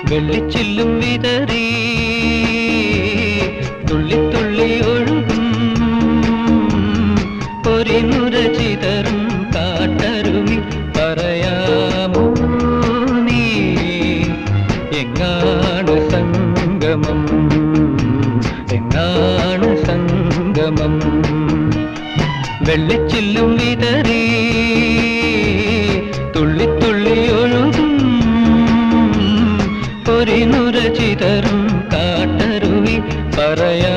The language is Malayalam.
വെള്ളിച്ചില്ലും വിതറി തുള്ളി തുള്ളി ഒഴുകും പൊരിനുര ചിതറും കാട്ടരുവി പറയാമോ നീ എങ്ങാണ് സംഗമം എങ്ങാണ് സംഗമം വെള്ളിച്ചില്ലും വിതറി തുള്ളി തുള്ളി ഒഴുകും പൊരിനുര ചിതറും കാട്ടരുവി പറയാ